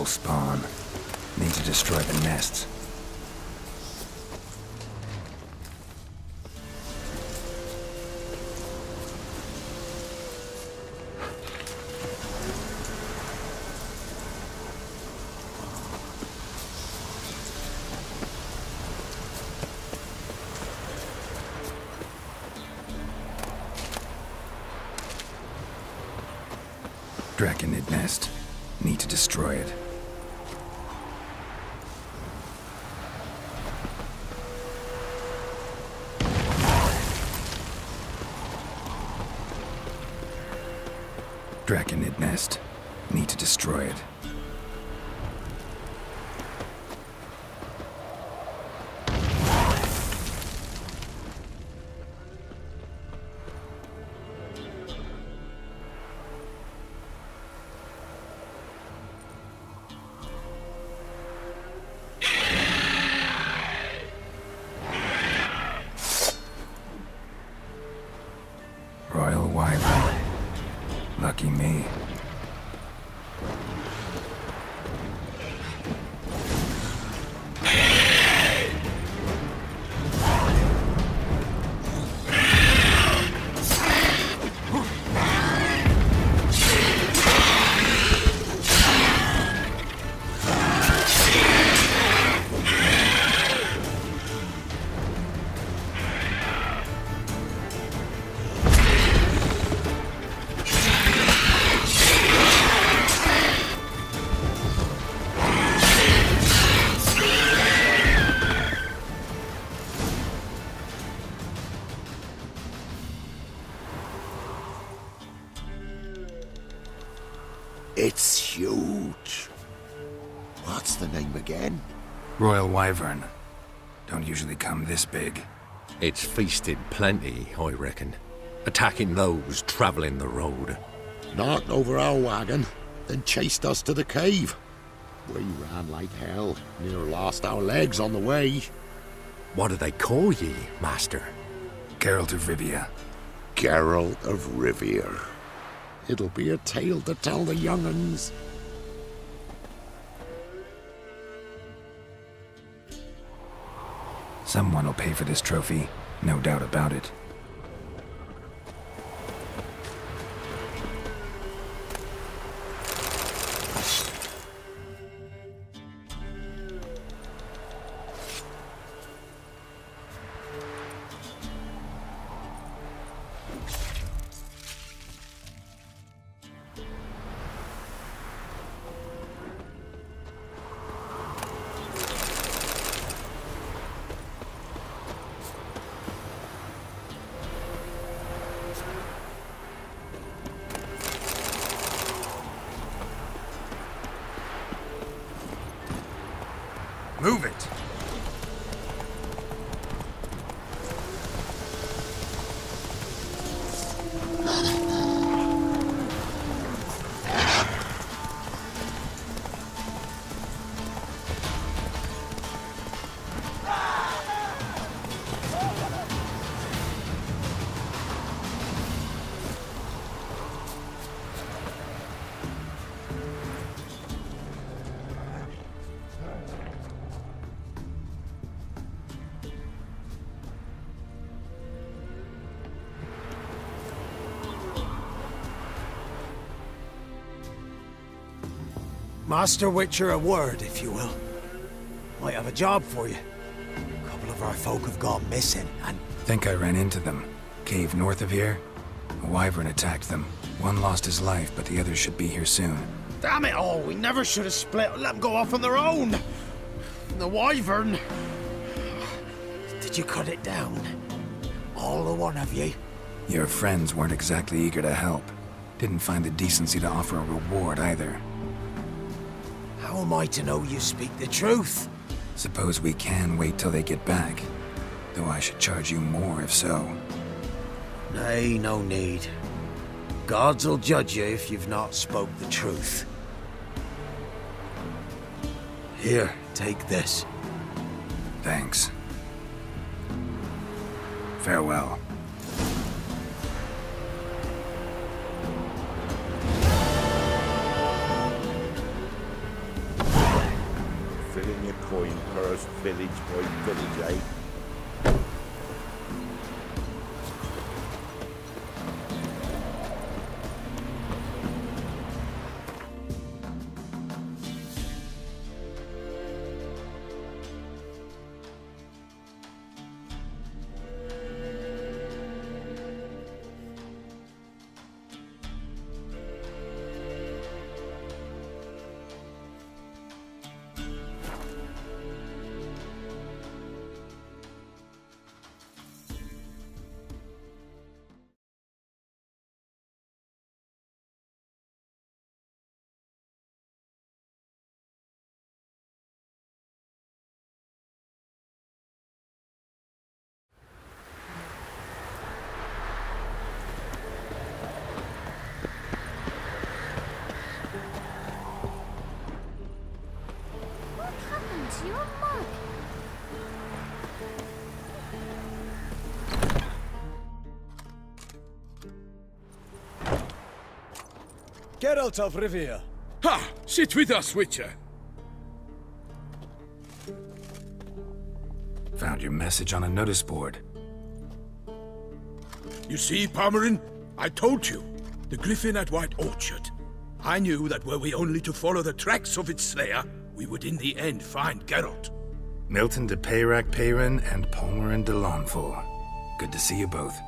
will spawn. Need to destroy the nests. Draconid nest. Need to destroy it. Draconid nest. Need to destroy it. Royal Wyvern. Lucky me. It's huge. What's the name again? Royal Wyvern. Don't usually come this big. It's feasted plenty, I reckon. Attacking those traveling the road. Knocked over our wagon, then chased us to the cave. We ran like hell, near lost our legs on the way. What do they call ye, Master? Geralt of Rivia. Geralt of Rivia. It'll be a tale to tell the young'uns. Someone will pay for this trophy, no doubt about it. Move it! Master Witcher, a word, if you will. Might have a job for you. A couple of our folk have gone missing, and... Think I ran into them. Cave north of here? A wyvern attacked them. One lost his life, but the others should be here soon. Damn it all, we never should have split and let them go off on their own! The wyvern... Did you cut it down? All the one of ye? Your friends weren't exactly eager to help. Didn't find the decency to offer a reward either. How am I to know you speak the truth? Suppose we can wait till they get back. Though I should charge you more if so. Nay, no need. Gods will judge you if you've not spoke the truth. Here, take this. Thanks. Farewell. traverse village by village, eh? Geralt of Rivia. Ha! Sit with us, Witcher. Found your message on a notice board. You see, Palmerin? I told you. The Griffin at White Orchard. I knew that were we only to follow the tracks of its slayer, we would in the end find Geralt. Milton de Peyrac Peyran and Palmerin de Launfal. Good to see you both.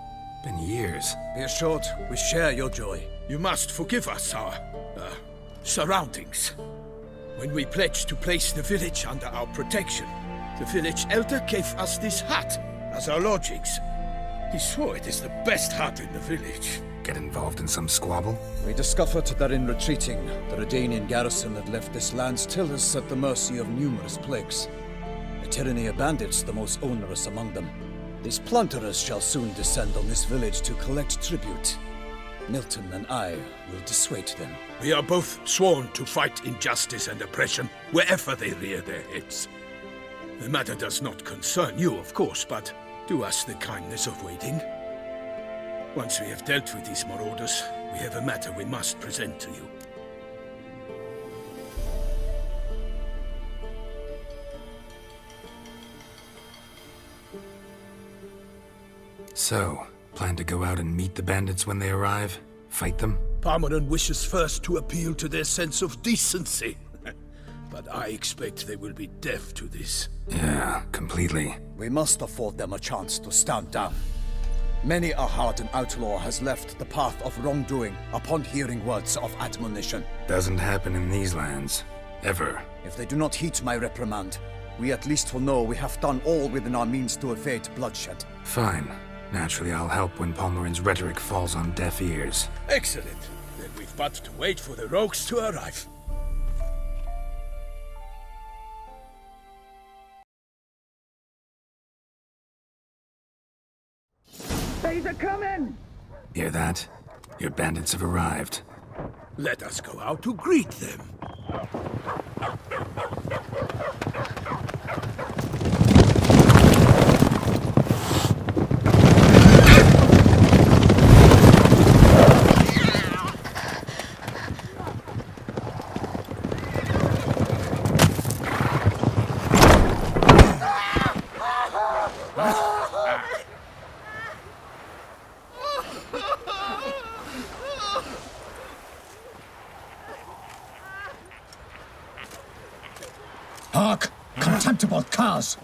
Been years. Be assured, we share your joy. You must forgive us our, surroundings. When we pledged to place the village under our protection, the village elder gave us this hut as our lodgings. He swore it is the best hut in the village. Get involved in some squabble? We discovered that in retreating, the Redanian garrison had left this land still is at the mercy of numerous plagues. The tyranny of bandits the most onerous among them. These plunderers shall soon descend on this village to collect tribute. Milton and I will dissuade them. We are both sworn to fight injustice and oppression wherever they rear their heads. The matter does not concern you, of course, but do us the kindness of waiting. Once we have dealt with these marauders, we have a matter we must present to you. So, plan to go out and meet the bandits when they arrive? Fight them? Palmerin wishes first to appeal to their sense of decency. But I expect they will be deaf to this. Yeah, completely. We must afford them a chance to stand down. Many a hardened outlaw has left the path of wrongdoing upon hearing words of admonition. Doesn't happen in these lands. Ever. If they do not heed my reprimand, we at least will know we have done all within our means to evade bloodshed. Fine. Naturally, I'll help when Palmerin's rhetoric falls on deaf ears. Excellent. Then we've but to wait for the rogues to arrive. They're coming! Hear that? Your bandits have arrived. Let us go out to greet them. Hark! Contemptible curs!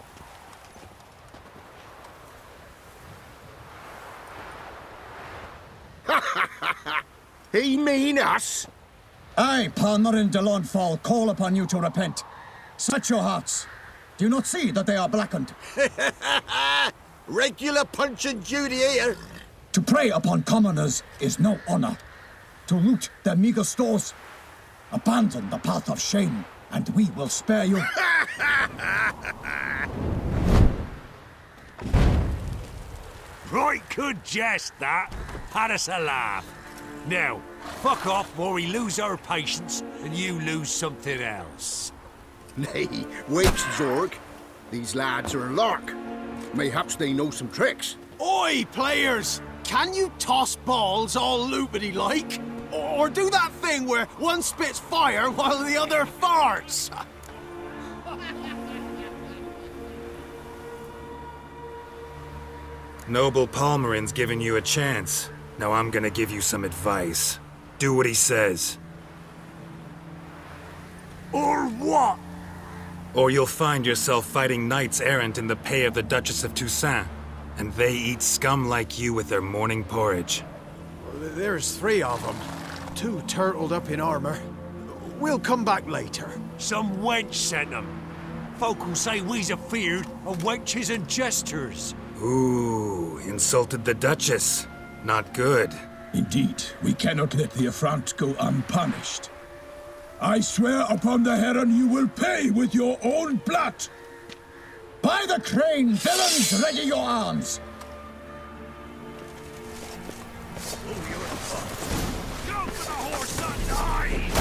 He mean us? I, Palmerin de Launfal, call upon you to repent. Set your hearts. Do you not see that they are blackened? Regular Punch and Judy here. To prey upon commoners is no honor. To loot their meager stores, abandon the path of shame, and we will spare you. Right good jest, that. Had us a laugh. Now, fuck off before we lose our patience and you lose something else. Nay, wait, Zorg. These lads are a lark. Mayhaps they know some tricks. Oi, players! Can you toss balls all loopity-like? Or do that thing where one spits fire while the other farts? Noble Palmerin's giving you a chance. Now I'm gonna give you some advice. Do what he says. Or what? Or you'll find yourself fighting knights errant in the pay of the Duchess of Toussaint. And they eat scum like you with their morning porridge. There's 3 of them. 2 turtled up in armor. We'll come back later. Some wench sent them. Folk will say we's afeard of wenches and jesters. Ooh, insulted the Duchess. Not good. Indeed, we cannot let the affront go unpunished. I swear upon the Heron you will pay with your own blood! By the crane, villains, ready your arms! Go for the horse and die!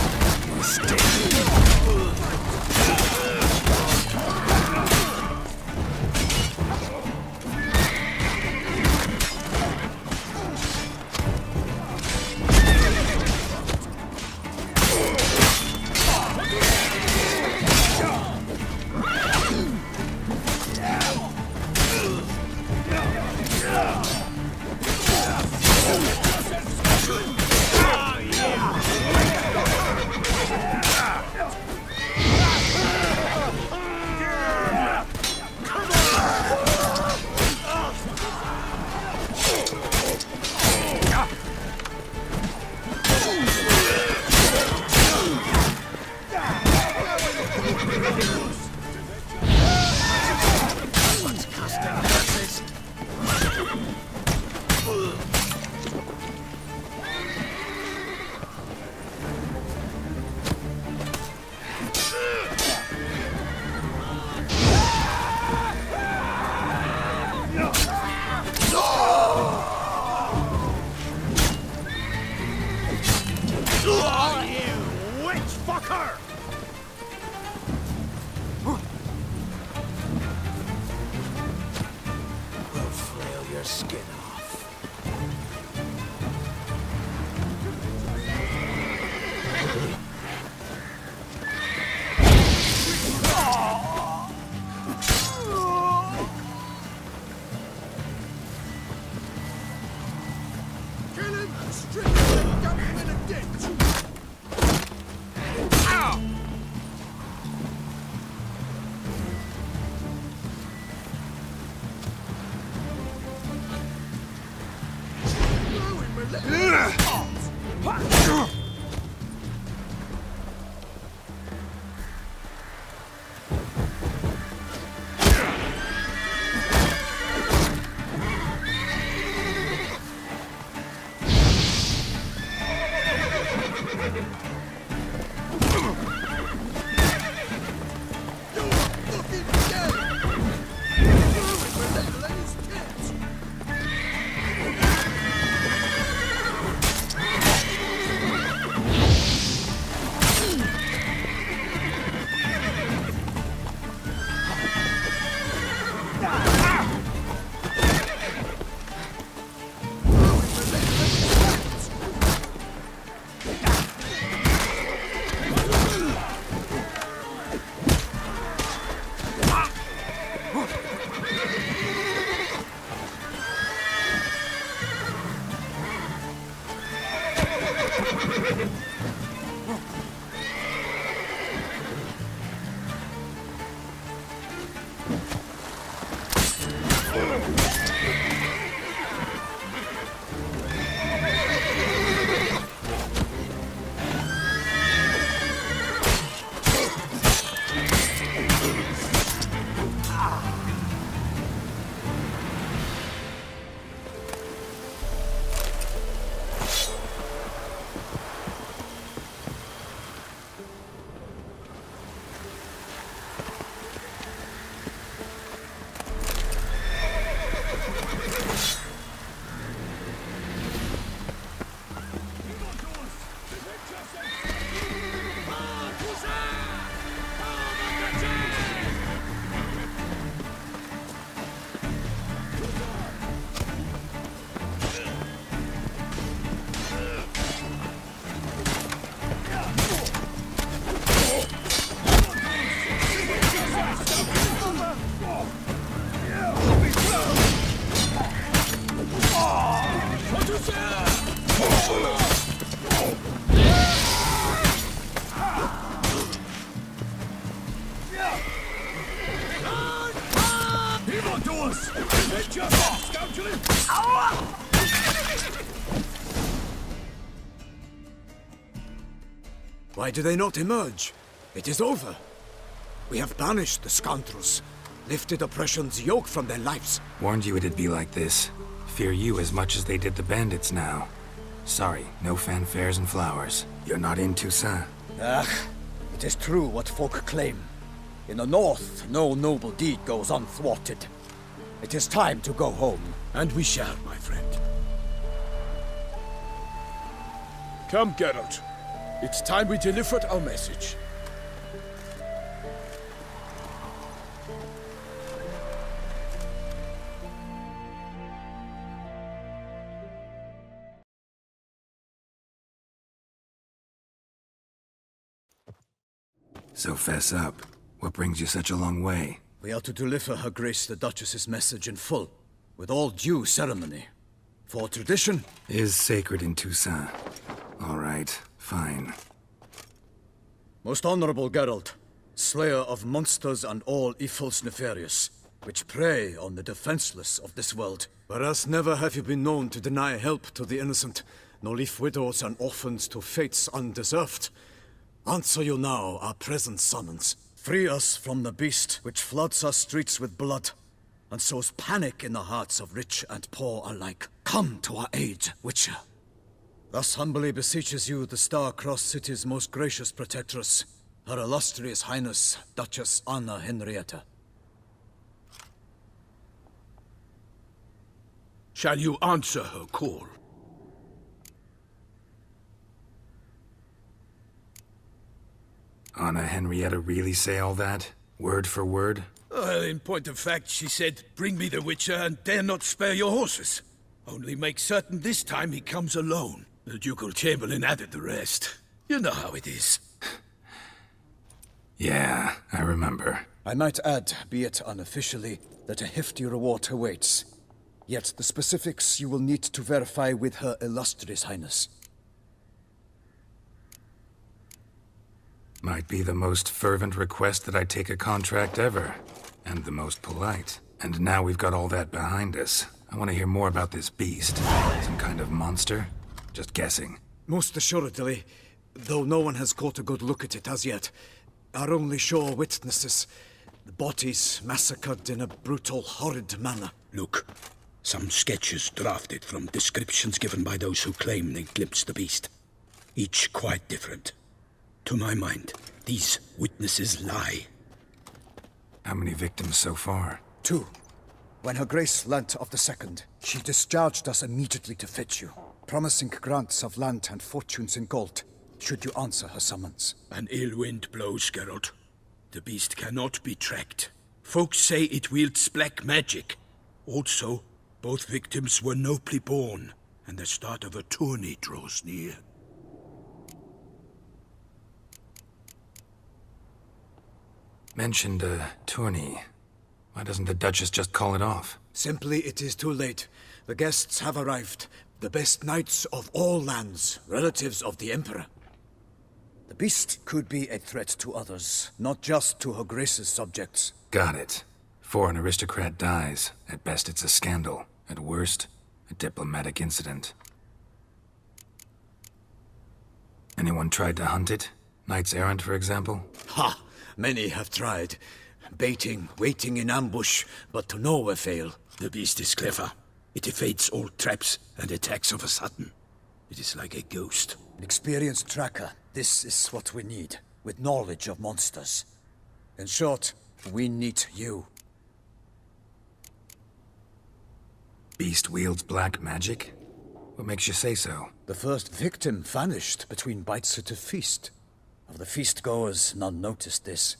Why do they not emerge? It is over. We have banished the scoundrels, lifted oppression's yoke from their lives. Warned you it'd be like this. Fear you as much as they did the bandits now. Sorry, no fanfares and flowers. You're not in Toussaint. It is true what folk claim. In the north, no noble deed goes unthwarted. It is time to go home. And we shall, my friend. Come, Geralt. It's time we delivered our message. So fess up. What brings you such a long way? We are to deliver Her Grace the Duchess's message in full, with all due ceremony. For tradition is sacred in Toussaint. All right, fine. Most honorable Geralt, slayer of monsters and all evils nefarious, which prey on the defenseless of this world. Whereas never have you been known to deny help to the innocent, nor leave widows and orphans to fates undeserved. Answer you now our present summons. Free us from the beast which floods our streets with blood, and sows panic in the hearts of rich and poor alike. Come to our aid, Witcher. Thus humbly beseeches you the Star-Crossed City's most gracious protectress, Her Illustrious Highness, Duchess Anna Henrietta. Shall you answer her call? Anna Henrietta really say all that? Word for word? Well, in point of fact, she said, "Bring me the Witcher and dare not spare your horses. Only make certain this time he comes alone." The Ducal Chamberlain added the rest. You know how it is. Yeah, I remember. I might add, be it unofficially, that a hefty reward awaits. Yet the specifics you will need to verify with Her Illustrious Highness. Might be the most fervent request that I take a contract ever. And the most polite. And now we've got all that behind us. I want to hear more about this beast. Some kind of monster? Just guessing. Most assuredly, though no one has caught a good look at it as yet. Our only sure witnesses. The bodies massacred in a brutal, horrid manner. Look, some sketches drafted from descriptions given by those who claim they glimpsed the beast. Each quite different. To my mind, these witnesses lie. How many victims so far? 2. When Her Grace learnt of the second, she discharged us immediately to fetch you, promising grants of land and fortunes in gold, should you answer her summons. An ill wind blows, Geralt. The beast cannot be tracked. Folks say it wields black magic. Also, both victims were nobly born, and the start of a tourney draws near. Mentioned a tourney. Why doesn't the Duchess just call it off? Simply, it is too late. The guests have arrived. The best knights of all lands, relatives of the Emperor. The beast could be a threat to others, not just to Her Grace's subjects. Got it. Before an aristocrat dies, at best it's a scandal. At worst, a diplomatic incident. Anyone tried to hunt it? Knights errant, for example? Ha! Many have tried. Baiting, waiting in ambush, but to no avail. The beast is clever. It evades all traps and attacks of a sudden. It is like a ghost. An experienced tracker. This is what we need, with knowledge of monsters. In short, we need you. Beast wields black magic? What makes you say so? The first victim vanished between bites at a feast. Of the feast-goers, none noticed this.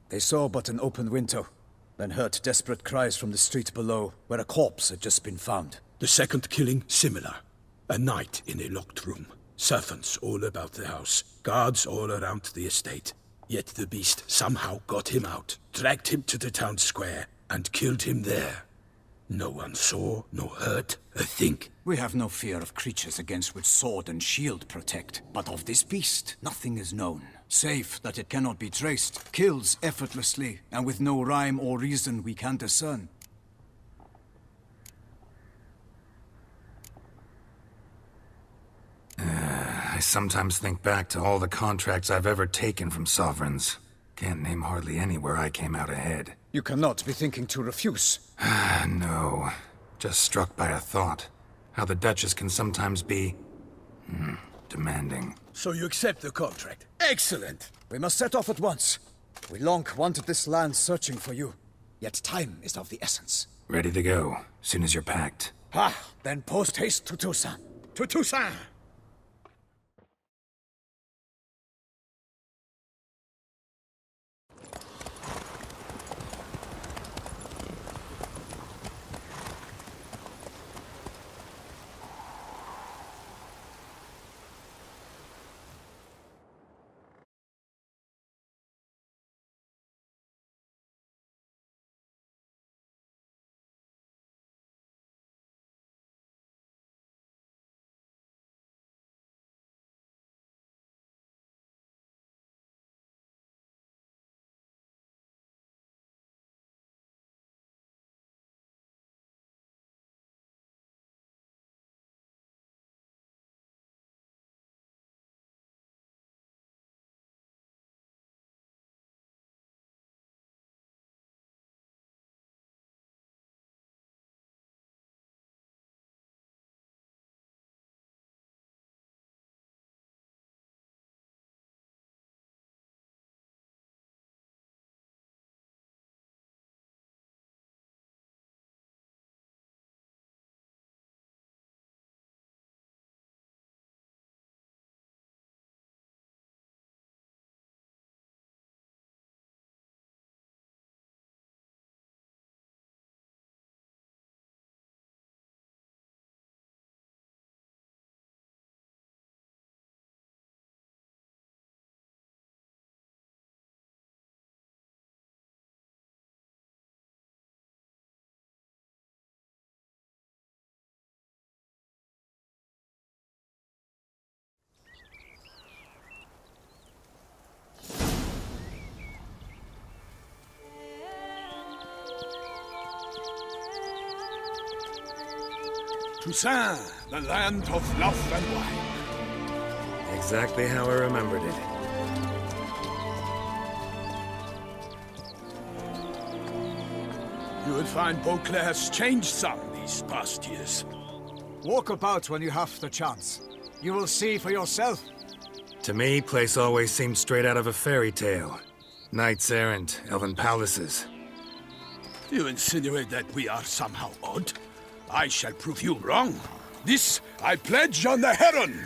They saw but an open window, then heard desperate cries from the street below, where a corpse had just been found. The second killing, similar. A night in a locked room. Servants all about the house. Guards all around the estate. Yet the beast somehow got him out, dragged him to the town square, and killed him there. No one saw, nor heard a thing. We have no fear of creatures against which sword and shield protect. But of this beast, nothing is known. Save that it cannot be traced, kills effortlessly, and with no rhyme or reason we can discern. I sometimes think back to all the contracts I've ever taken from sovereigns. Can't name hardly any where I came out ahead. You cannot be thinking to refuse. No. Just struck by a thought. How the Duchess can sometimes be... demanding. So you accept the contract? Excellent! We must set off at once. We long wanted this land searching for you. Yet time is of the essence. Ready to go, soon as you're packed. Then post haste to Toussaint. To Toussaint! Toussaint, the land of love and wine. Exactly how I remembered it. You will find Beauclair has changed some these past years. Walk about when you have the chance. You will see for yourself. To me, place always seemed straight out of a fairy tale. Knights errant, elven palaces. You insinuate that we are somehow odd? I shall prove you wrong. This I pledge on the Heron!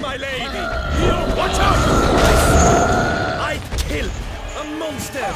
My lady! Here, watch out! I'd kill a monster!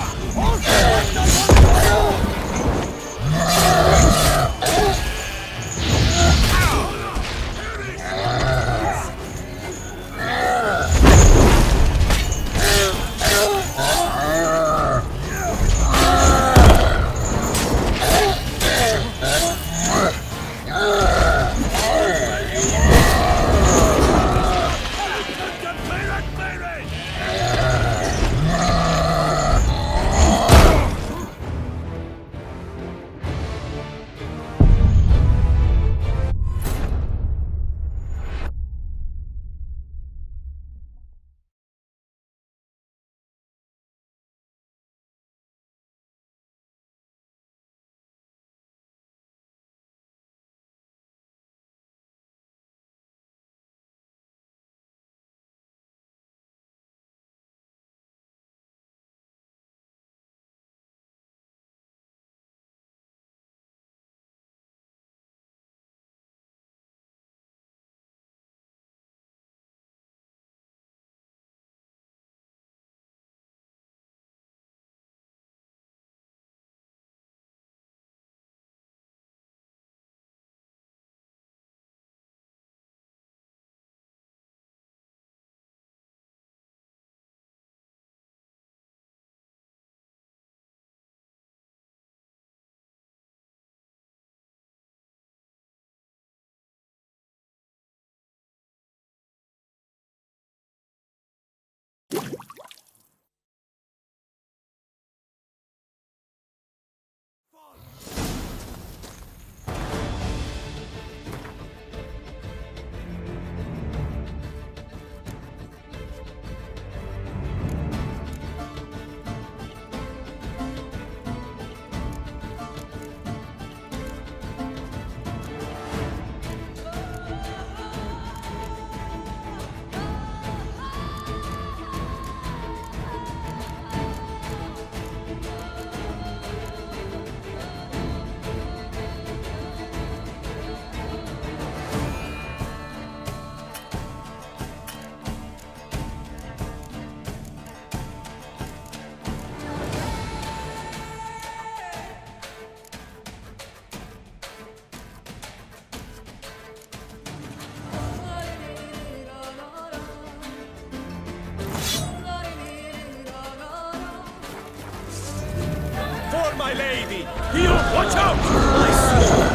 Hey! Guillaume, watch out! I swore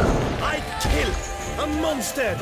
I'd kill a monster!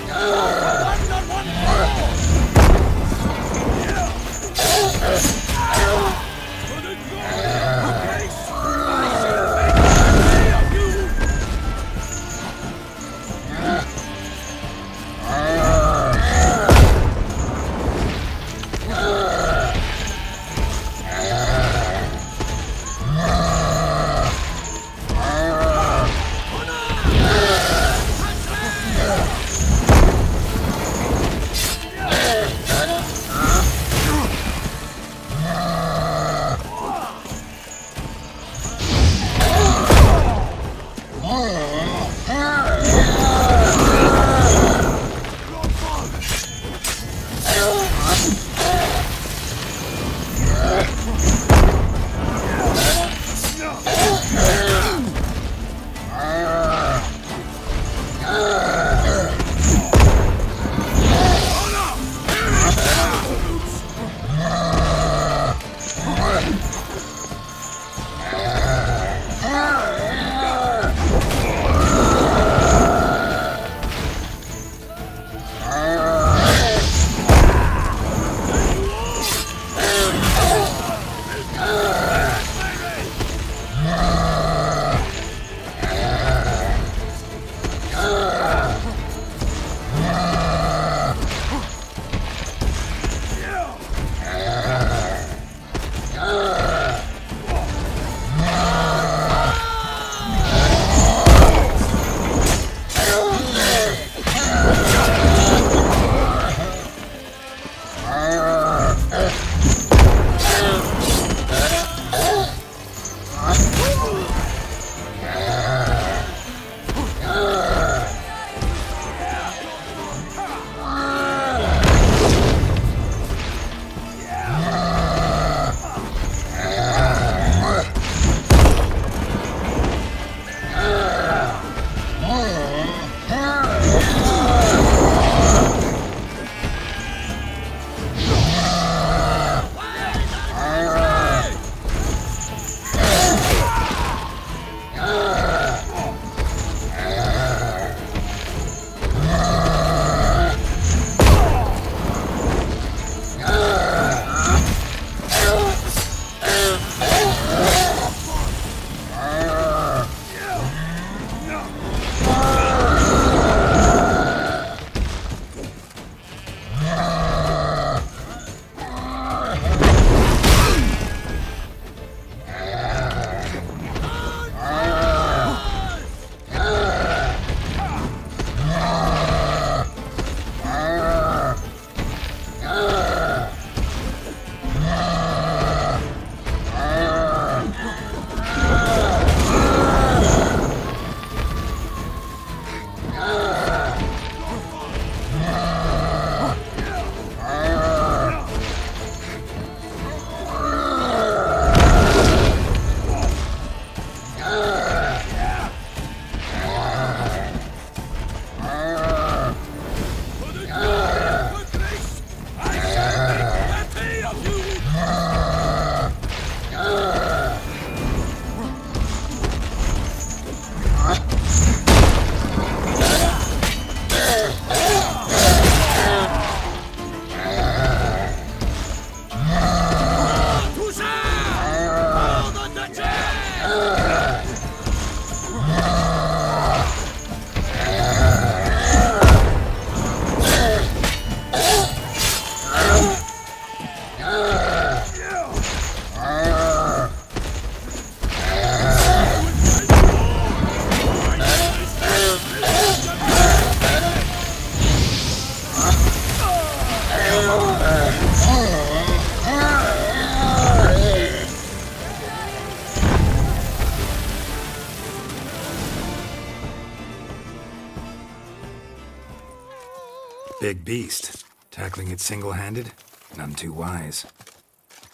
Big beast. Tackling it single-handed? None too wise.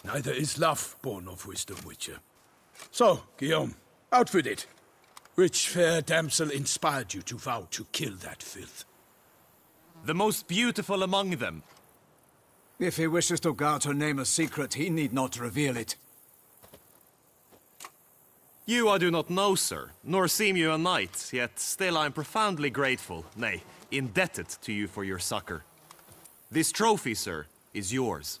Neither is love born of wisdom, Witcher. So, Guillaume, out with it. Which fair damsel inspired you to vow to kill that filth? The most beautiful among them. If he wishes to guard her name a secret, he need not reveal it. You I do not know, sir, nor seem you a knight, yet still I am profoundly grateful, nay, indebted to you for your succor. This trophy, sir, is yours.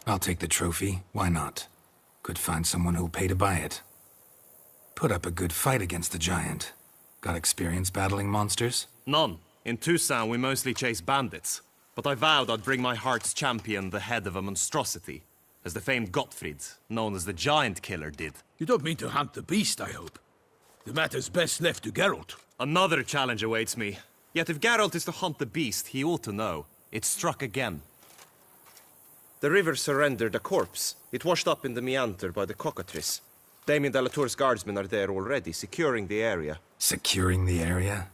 I'll take the trophy, why not? Could find someone who'll pay to buy it. Put up a good fight against the giant. Got experience battling monsters? None. In Toussaint we mostly chase bandits. But I vowed I'd bring my heart's champion the head of a monstrosity, as the famed Gottfried, known as the Giant Killer, did. You don't mean to hunt the beast, I hope. The matter's best left to Geralt. Another challenge awaits me. Yet if Geralt is to hunt the beast, he ought to know. It struck again. The river surrendered a corpse. It washed up in the meander by the Cockatrice. Damien de la Tour's guardsmen are there already, securing the area. Securing the area?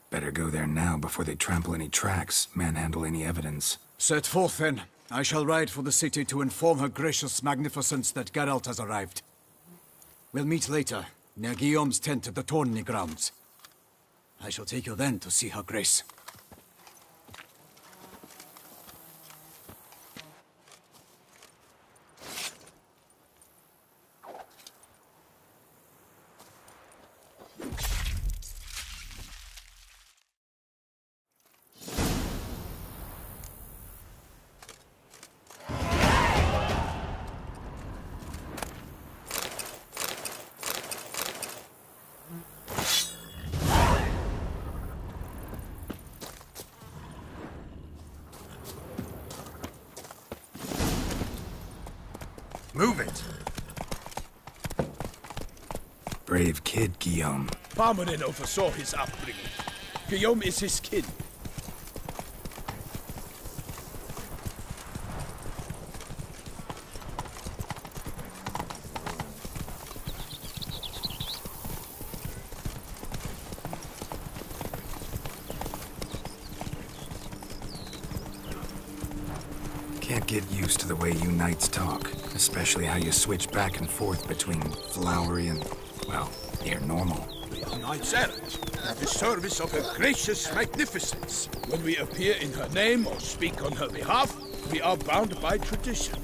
Better go there now before they trample any tracks, manhandle any evidence. Set forth, then. I shall ride for the city to inform her gracious magnificence that Geralt has arrived. We'll meet later, near Guillaume's tent at the Tourney grounds. I shall take you then to see her grace. Move it! Brave kid, Guillaume. Parmanin oversaw his upbringing. Guillaume is his kin. Can't get used to the way you knights talk, especially how you switch back and forth between flowery and, well, near normal. We are knights errant, at the service of her gracious magnificence. When we appear in her name or speak on her behalf, we are bound by tradition.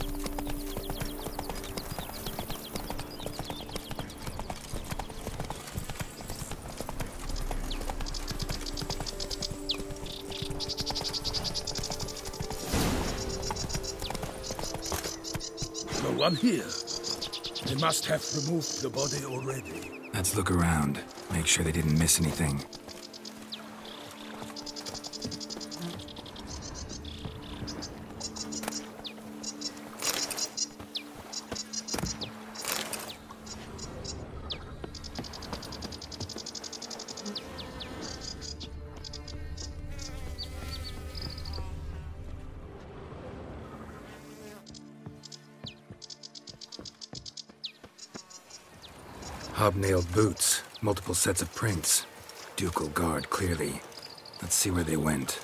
No one here. They must have removed the body already. Let's look around. Make sure they didn't miss anything. Hobnailed boots, multiple sets of prints. Ducal guard, clearly. Let's see where they went.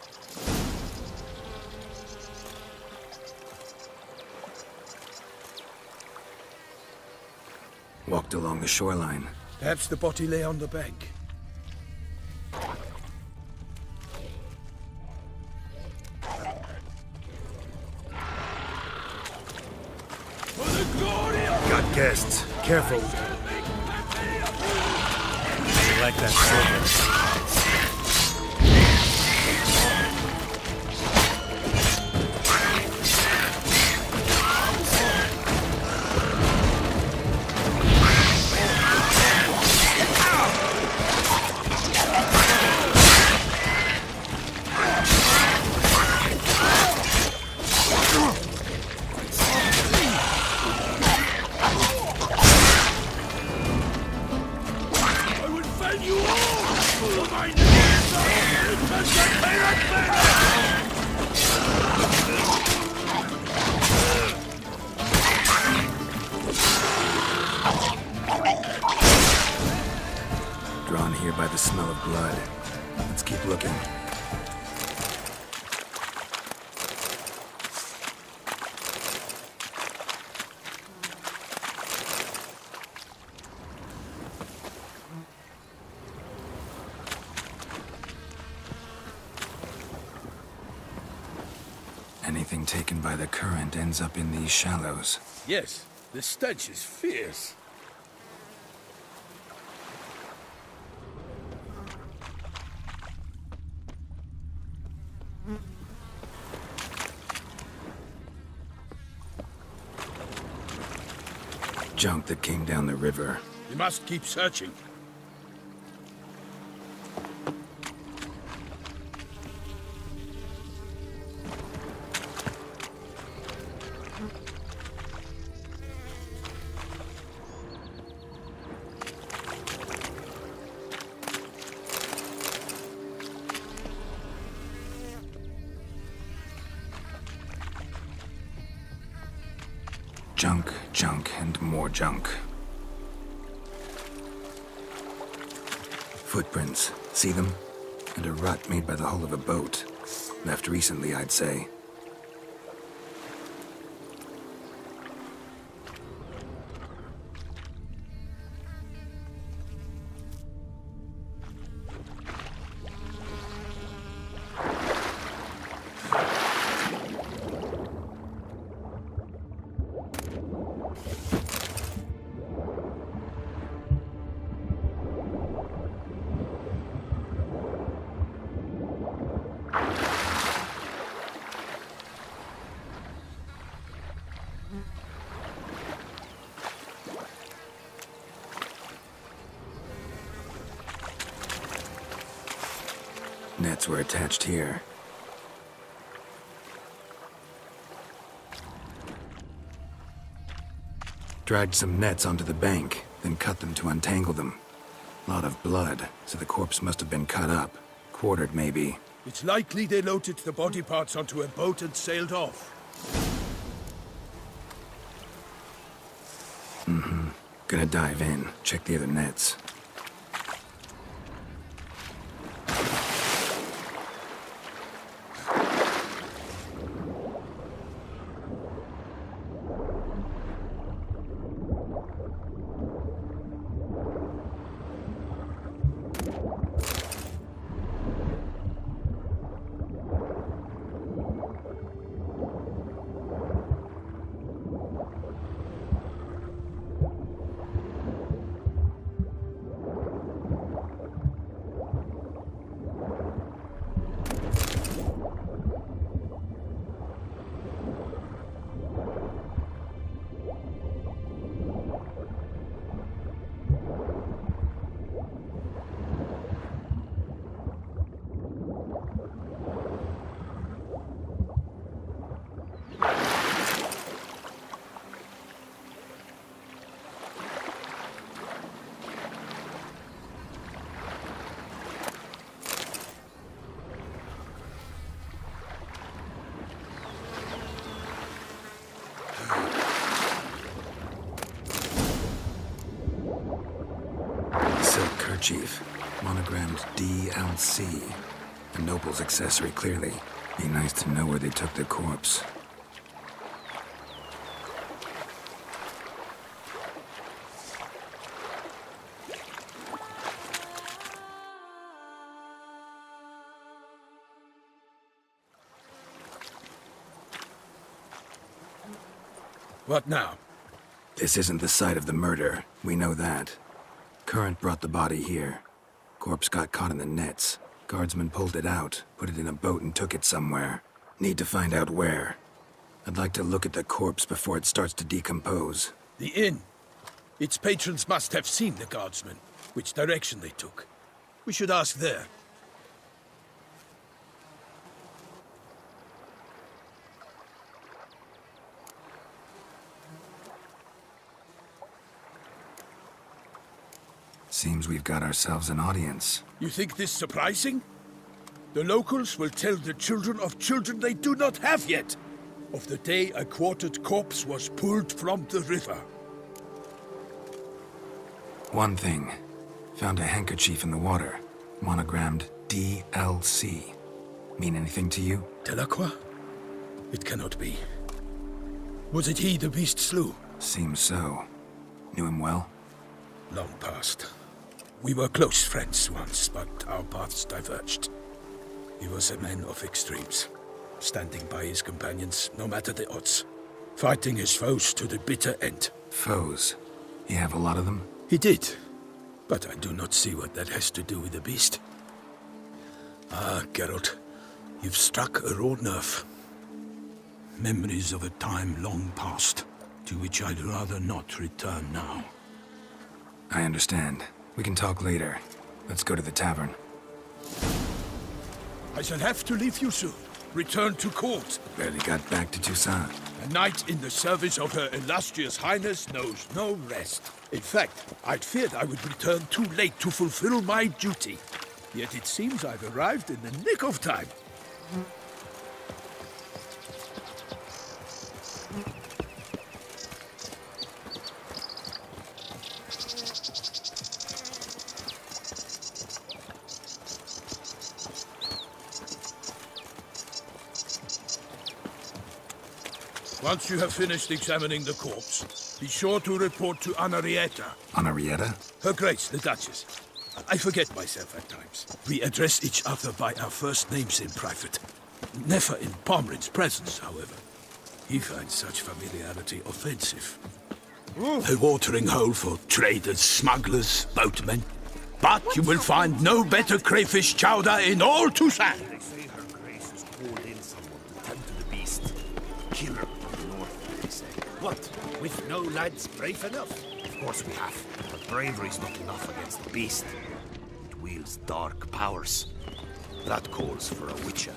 Walked along the shoreline. Perhaps the body lay on the bank. Got guests. Careful. I like that silver. Drawn here by the smell of blood. Let's keep looking. Anything taken by the current ends up in these shallows. Yes, the stench is fierce. Junk that came down the river. We must keep searching. Junk, junk, and more junk. Footprints. See them? And a rut made by the hull of a boat. Left recently, I'd say. Nets were attached here. Dragged some nets onto the bank, then cut them to untangle them. Lot of blood, so the corpse must have been cut up. Quartered, maybe. It's likely they loaded the body parts onto a boat and sailed off. Mm-hmm. Gonna dive in, check the other nets. Chief, monogrammed DLC. A noble's accessory, clearly. Be nice to know where they took the corpse. What now? This isn't the site of the murder. We know that. Current brought the body here. Corpse got caught in the nets. Guardsmen pulled it out, put it in a boat and took it somewhere. Need to find out where. I'd like to look at the corpse before it starts to decompose. The inn. Its patrons must have seen the guardsmen, which direction they took. We should ask there. Seems we've got ourselves an audience. You think this surprising? The locals will tell the children of children they do not have yet, of the day a quartered corpse was pulled from the river. One thing. Found a handkerchief in the water. Monogrammed DLC. Mean anything to you? Delacroix? It cannot be. Was it he the beast slew? Seems so. Knew him well? Long past. We were close friends once, but our paths diverged. He was a man of extremes. standing by his companions, no matter the odds. Fighting his foes to the bitter end. Foes? You have a lot of them? He did. But I do not see what that has to do with the beast. Ah, Geralt, you've struck a raw nerve. Memories of a time long past, to which I'd rather not return now. I understand. We can talk later. Let's go to the tavern. I shall have to leave you soon. Return to court. Barely got back to Toussaint. A knight in the service of Her Illustrious Highness knows no rest. In fact, I'd feared I would return too late to fulfill my duty. Yet it seems I've arrived in the nick of time. Once you have finished examining the corpse, be sure to report to Anarietta. Anarietta? Her Grace, the Duchess. I forget myself at times. We address each other by our first names in private. Never in Pomrin's presence, however. He finds such familiarity offensive. A watering hole for traders, smugglers, boatmen. But you will find no better crayfish chowder in all Toussaint. They say Her Grace has called in someone to tend to the beast. Killer from the north, they say. What? With no lads brave enough? Of course we have. But bravery's not enough against the beast. It wields dark powers. That calls for a witcher.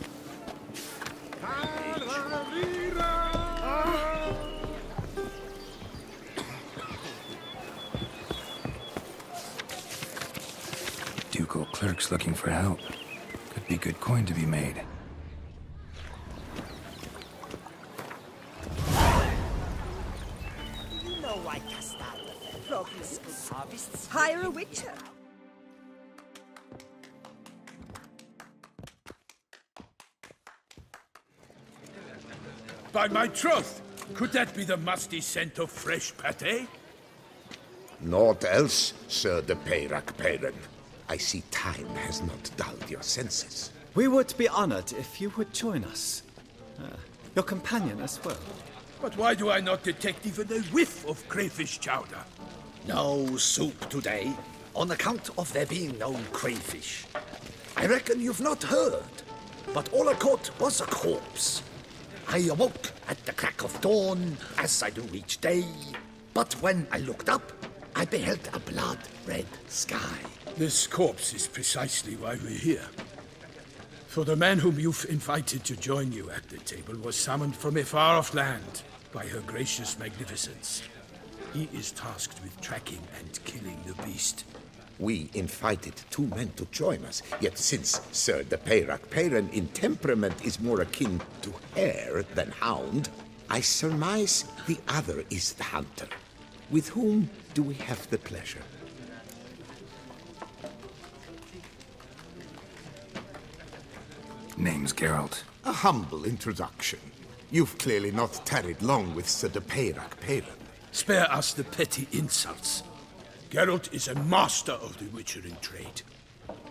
Ducal clerks looking for help. Could be good coin to be made. You know why Castaldo progress good harvests. Hire a witcher. By my troth, could that be the musty scent of fresh pâté? Naught else, Sir de Peyrac Peyran. I see time has not dulled your senses. We would be honored if you would join us. Your companion as well. But why do I not detect even a whiff of crayfish chowder? No soup today, on account of there being no crayfish. I reckon you've not heard, but all I caught was a corpse. I awoke at the crack of dawn, as I do each day, but when I looked up, I beheld a blood-red sky. This corpse is precisely why we're here. For the man whom you've invited to join you at the table was summoned from a far-off land by Her Gracious Magnificence. He is tasked with tracking and killing the beast. We invited 2 men to join us, yet since Sir de Peyrac Peyran in temperament is more akin to hare than hound, I surmise the other is the hunter. With whom do we have the pleasure? Name's Geralt. A humble introduction. You've clearly not tarried long with Sir de Peyrac Peyran. Spare us the petty insults. Geralt is a master of the witchering trade.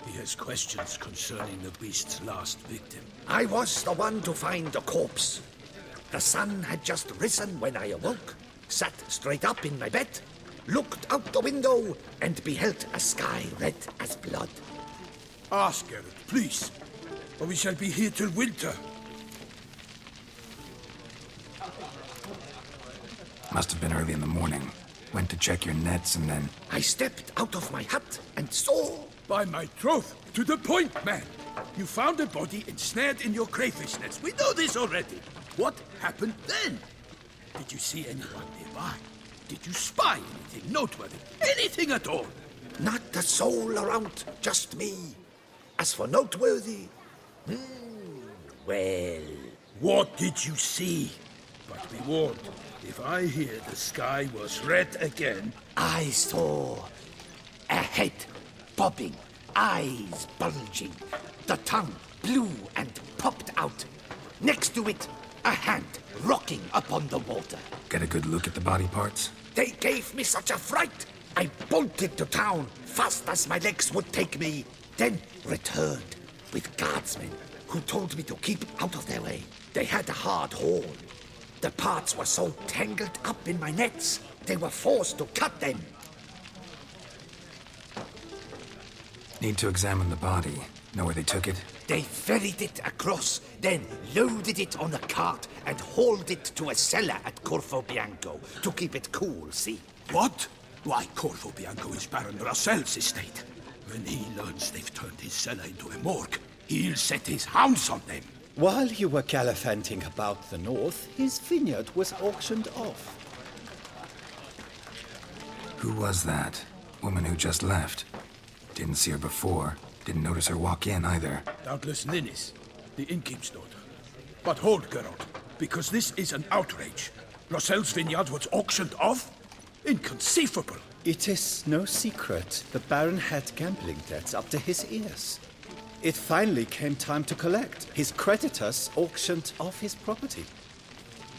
He has questions concerning the beast's last victim. I was the one to find the corpse. The sun had just risen when I awoke, sat straight up in my bed, looked out the window, and beheld a sky red as blood. Ask Geralt, please, or we shall be here till winter. Must have been early in the morning. Went to check your nets and then... I stepped out of my hut and saw... By my troth, to the point, man. You found a body ensnared in your crayfish nets. We know this already. What happened then? Did you see anyone nearby? Did you spy anything noteworthy? Anything at all? Not a soul around, just me. As for noteworthy... well... What did you see? But be warned, if I hear the sky was red again... I saw a head bobbing, eyes bulging, the tongue blue and popped out. Next to it, a hand rocking upon the water. Get a good look at the body parts? They gave me such a fright. I bolted to town fast as my legs would take me, then returned with guardsmen who told me to keep out of their way. They had a hard haul. The parts were so tangled up in my nets, they were forced to cut them. Need to examine the body. Know where they took it? They ferried it across, then loaded it on a cart and hauled it to a cellar at Corvo Bianco to keep it cool, see? What? Why, Corvo Bianco is Baron Rossel's estate. When he learns they've turned his cellar into a morgue, he'll set his hounds on them. While you were gallivanting about the north, his vineyard was auctioned off. Who was that? Woman who just left. Didn't see her before. Didn't notice her walk in either. Doubtless Ninnis, the innkeep's daughter. But hold, Geralt, because this is an outrage. Rossel's vineyard was auctioned off? Inconceivable. It is no secret the Baron had gambling debts up to his ears. It finally came time to collect. His creditors auctioned off his property.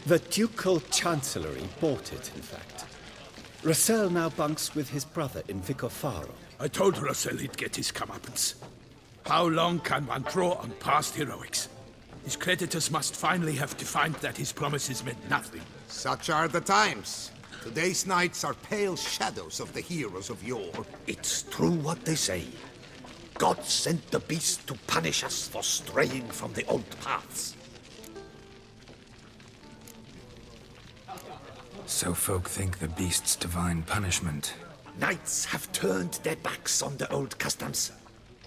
The Ducal Chancellery bought it, in fact. Rossel now bunks with his brother in Vicofaro. I told Rossel he'd get his comeuppance. How long can one draw on past heroics? His creditors must finally have defined that his promises meant nothing. Such are the times. Today's knights are pale shadows of the heroes of yore. It's true what they say. God sent the beast to punish us for straying from the old paths. So folk think the beast's divine punishment. Knights have turned their backs on the old customs.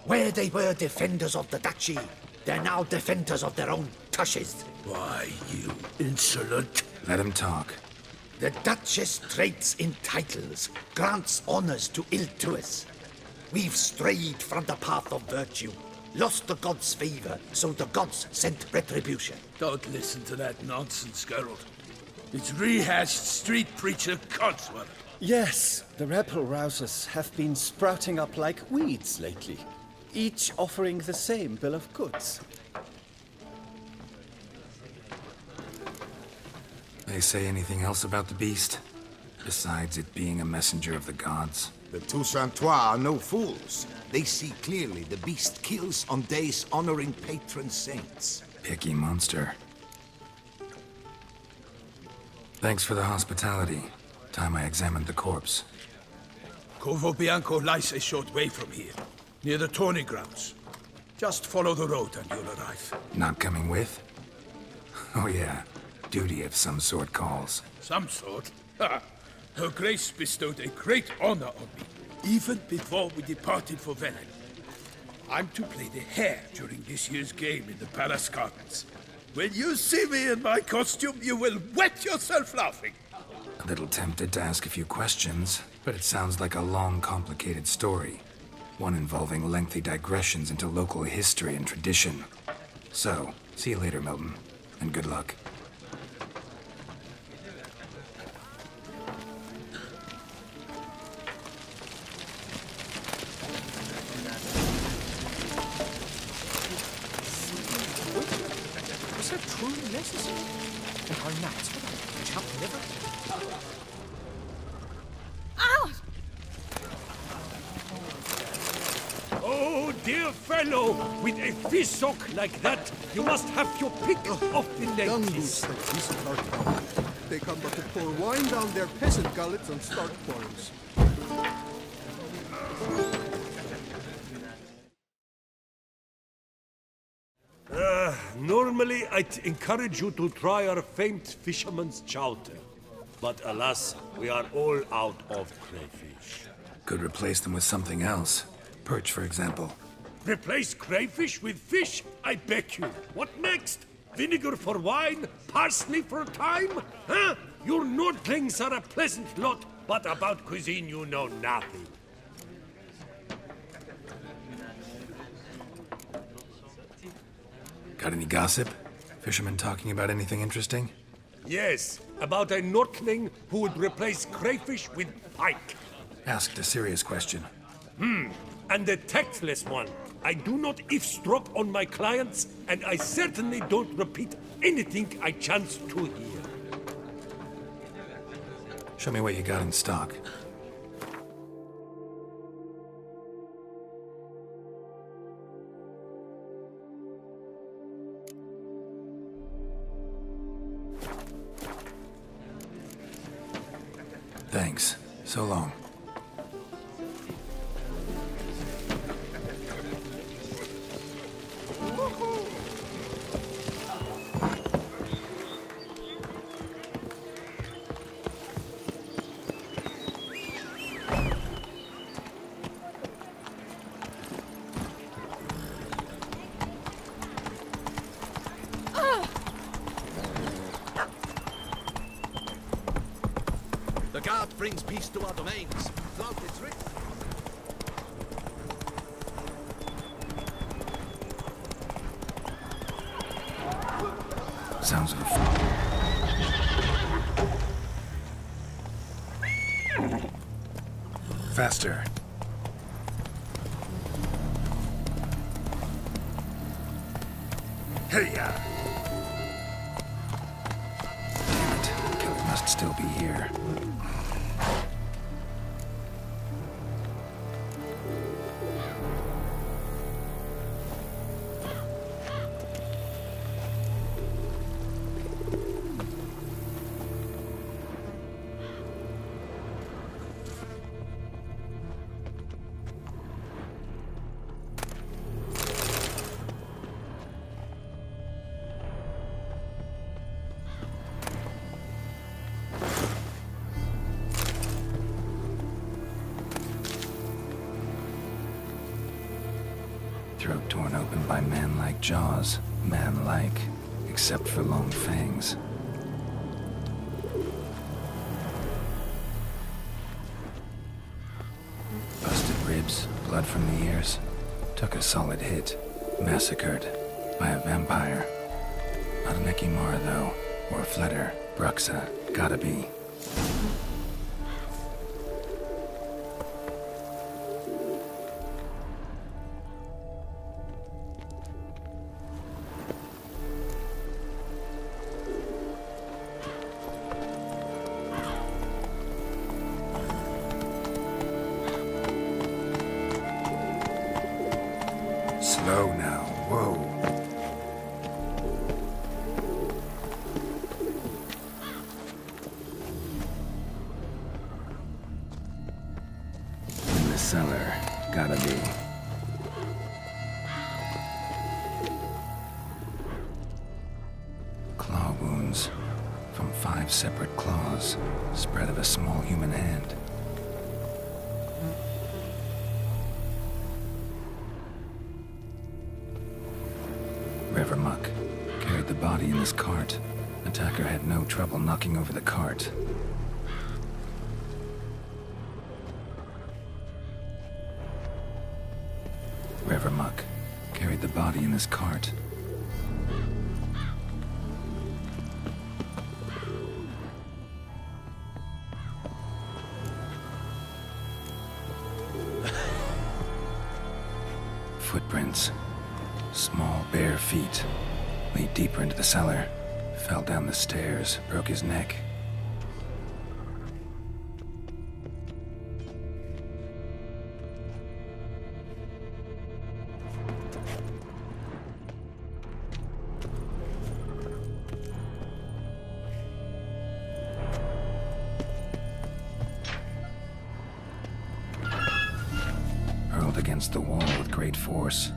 Where they were defenders of the duchy, they're now defenders of their own tushes. Why, you insolent... Let him talk. The Duchess trades in titles, grants honors to ill-doers. We've strayed from the path of virtue, lost the gods' favor, so the gods sent retribution. Don't listen to that nonsense, Geralt. It's rehashed street preacher codswallop. Yes, the rebel rousers have been sprouting up like weeds lately, each offering the same bill of goods. They say anything else about the beast? Besides it being a messenger of the gods? The Toussaintois are no fools. They see clearly the beast kills on days honoring patron saints. Picky monster. Thanks for the hospitality. Time I examined the corpse. Corvo Bianco lies a short way from here, near the tourney grounds. Just follow the road and you'll arrive. Not coming with? Oh yeah, duty of some sort calls. Some sort? Ha! Her Grace bestowed a great honor on me, even before we departed for Velen. I'm to play the hare during this year's game in the palace gardens. When you see me in my costume, you will wet yourself laughing. A little tempted to ask a few questions, but it sounds like a long, complicated story. One involving lengthy digressions into local history and tradition. So, see you later, Milton, and good luck. Was that truly necessary? And our knights without chopped liver? Ow! Oh, dear fellow, with a fish-sock like that, you must have your pick of the Young ladies. boots like these are town. They come but to pour wine down their peasant gullets and start quarrels. Normally, I'd encourage you to try our famed fisherman's chowder. But alas, we are all out of crayfish. Could replace them with something else. Perch, for example. Replace crayfish with fish? I beg you. What next? Vinegar for wine? Parsley for thyme? Huh? Your Nordlings are a pleasant lot, but about cuisine you know nothing. Got any gossip? Fishermen talking about anything interesting? Yes, about a Nordling who would replace crayfish with pike. Asked a serious question. And a tactless one. I do not eavesdrop on my clients, and I certainly don't repeat anything I chance to hear. Show me what you got in stock. Thanks. So long. The guard brings peace to our domains. Throughout its written. Sounds of a faster. Hey-ya! Damn it. Killer must still be here. Throat torn open by man-like jaws. Man-like, except for long fangs. Busted ribs, blood from the ears. Took a solid hit. Massacred by a vampire. Not an Ekimara, though. Or a Fletter. Bruxa. Gotta be. Slow now, whoa. In the cellar, gotta be. Claw wounds from 5 separate claws, spread of a small human hand. River Muck carried the body in his cart. Attacker had no trouble knocking over the cart. River Muck carried the body in his cart. Footprints. Small, bare feet. Lead deeper into the cellar. Fell down the stairs, broke his neck. Hurled against the wall with great force.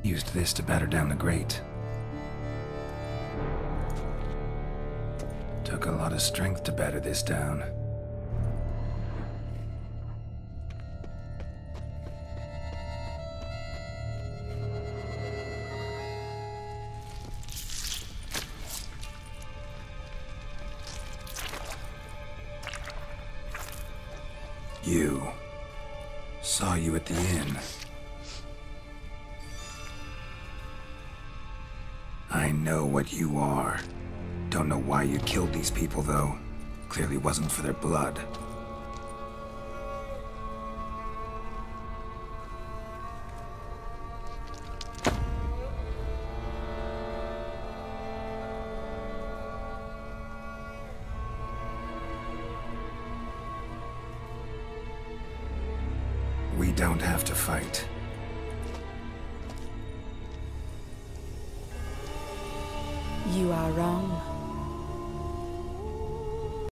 Used this to batter down the grate. Took a lot of strength to batter this down. You. Saw you at the inn. I know what you are. Don't know why you killed these people, though. Clearly wasn't for their blood. We don't have to fight. You are wrong.